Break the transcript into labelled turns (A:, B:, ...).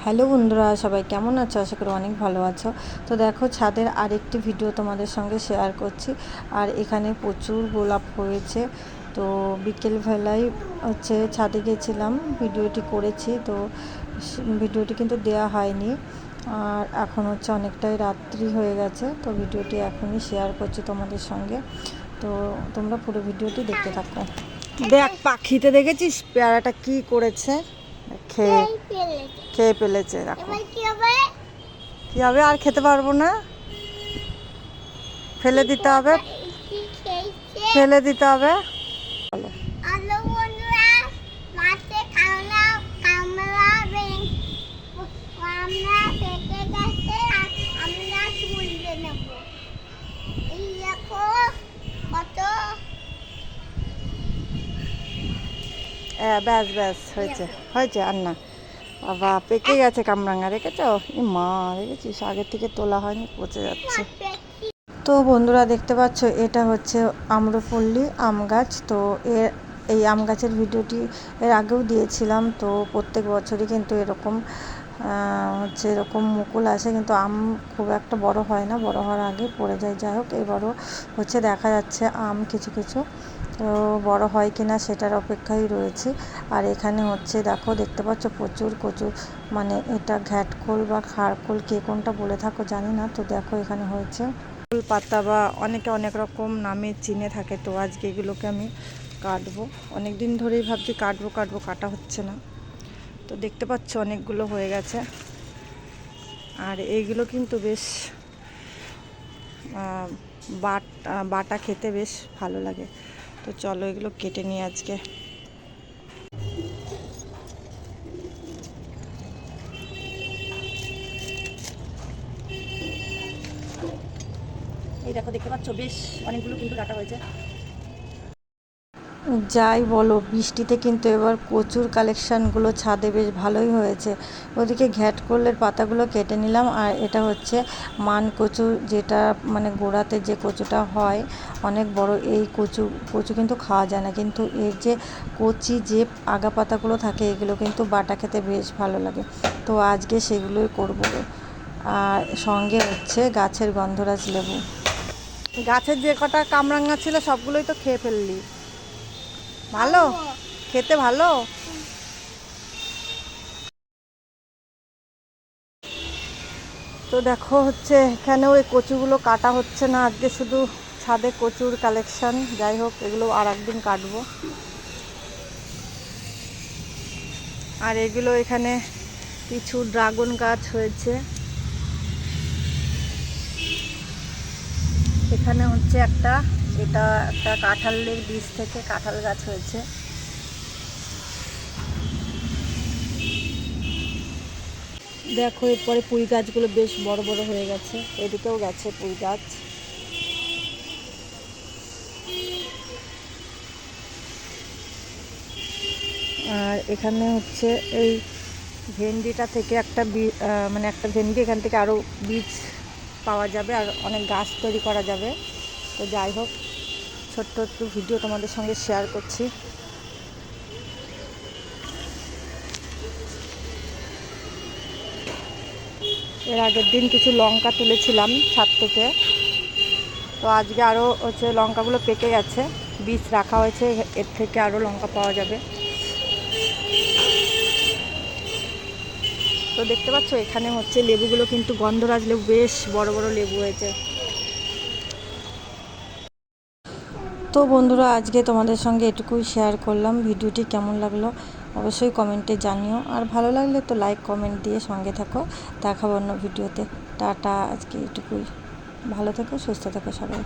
A: Hello বন্ধুরা, সবাই কেমন আছো? আশা করি অনেক ভালো আছো। তো দেখো, ছাদের আরেকটি ভিডিও তোমাদের সঙ্গে শেয়ার করছি। আর এখানে প্রচুর গোলাপ হয়েছে। তো বিকেলবেলায় ছাদে গেছিলাম, ভিডিওটি করেছি। তো ভিডিওটি কিন্তু দেয়া হয়নি। আর এখন অনেকটাই রাত্রি হয়ে গেছে। তো ভিডিওটি এখনই শেয়ার করছি তোমাদের সঙ্গে। তো তোমরা পুরো ভিডিওটি দেখতে থাকো। দেখ, পাখিতে দেখেছিস পেয়ারাটা কি করেছে? খেয়ে খেয়ে ফেলেছে। দেখো কি হবে, আর খেতে পারবো না, ফেলে দিতে হবে। ফেলে দিতে হবে। ব্যাস ব্যাস, হয়েছে হয়েছে, আর না। বাবা, পেকে গেছে কামরাঙা, রেখেছ? মা, দেখেছিস আগের থেকে তোলা হয়নি, পচে যাচ্ছে। তো বন্ধুরা দেখতে পাচ্ছ, এটা হচ্ছে আম্রপল্লী আম গাছ। তো এই আম গাছের ভিডিওটি এর আগেও দিয়েছিলাম। তো প্রত্যেক বছরই কিন্তু এরকম মুকুল আসে, কিন্তু আম খুব একটা বড় হয় না, বড় হওয়ার আগে পড়ে যায়। যাই হোক, এবারও দেখা যাচ্ছে আম কিছু কিছু। তো বড় হয় কিনা সেটার অপেক্ষায় রয়েছে। আর এখানে দেখো, দেখতে পাচ্ছ প্রচুর কচু, মানে এটা ঘ্যাটকোল বা খারকোল, কে কোনটা বলে থাকো জানি না। তো দেখো, এখানে হয়েছে ফুল পাতা, বা অনেকে অনেক রকম নামে চিনে থাকে। তো আজকে এগুলোকে আমি কাটবো। অনেক দিন ধরেই ভাবছি কাটবো, কাটা হচ্ছে না। তো দেখতে পাচ্ছ অনেকগুলো হয়ে গেছে। আর এইগুলো কিন্তু বেশ বাটা খেতে বেশ ভালো লাগে। তো চলো এগুলো কেটে নিই আজকে। এই দেখো, দেখতে পাচ্ছ বেশ অনেকগুলো কিন্তু ডাটা হয়েছে। যাই বলো, বৃষ্টিতে কিন্তু এবার কচুর কালেকশানগুলো ছাদে বেশ ভালোই হয়েছে। ওদিকে ঘ্যাটকোলের পাতাগুলো কেটে নিলাম। আর এটা হচ্ছে মান কচু, যেটা মানে গোড়াতে যে কচুটা হয় অনেক বড়। এই কচু কিন্তু খাওয়া যায় না, কিন্তু এর যে কচি যে আগা পাতাগুলো থাকে, এগুলো কিন্তু বাটা খেতে বেশ ভালো লাগে। তো আজকে সেগুলোই করব। আর সঙ্গে গাছের গন্ধরাজ লেবু। গাছের যে কটা কামরাঙা ছিল সবগুলোই তো খেয়ে ফেললি। ভালো খেতে, ভালো। তো দেখো, এখানেও এই কচুগুলো কাটা হচ্ছে না আজকে, শুধু ছাদে কচুর কালেকশন। যাই হোক, এগুলো আর একদিন কাটবো। আর এগুলো এখানে কিছু ড্রাগন গাছ হয়েছে। এখানে এটা একটা কাঁঠালের বীজ থেকে কাঁঠাল গাছ হয়েছে। দেখো, এরপরে পুঁই গাছগুলো বেশ বড় বড় হয়ে গেছে। এদিকেও গেছে পুঁই গাছ। আর এখানে এই ভেন্ডিটা থেকে একটা মানে একটা ভেন্ডি, এখান থেকে আরও বীজ পাওয়া যাবে, আর অনেক গাছ তৈরি করা যাবে। তো যাই হোক, ছোট্ট একটু ভিডিও তোমাদের সঙ্গে শেয়ার করছি। এর আগের দিন কিছু লঙ্কা তুলেছিলাম ছাদ থেকে। তো আজকে আরও লঙ্কাগুলো পেকে গেছে, বীজ রাখা হয়েছে, এর থেকে আরও লঙ্কা পাওয়া যাবে। তো দেখতে পাচ্ছ, এখানে লেবুগুলো কিন্তু গন্ধরাজ লেবু, বেশ বড় বড় লেবু হয়েছে। তো বন্ধুরা, আজকে তোমাদের সঙ্গে এটুকুই শেয়ার করলাম। ভিডিওটি কেমন লাগলো অবশ্যই কমেন্টে জানিও। আর ভালো লাগলে তো লাইক কমেন্ট দিয়ে সঙ্গে থাকো। দেখাবো অন্য ভিডিওতে। টাটা, আজকে এটুকুই। ভালো থেকো, সুস্থ থেকো সবাই।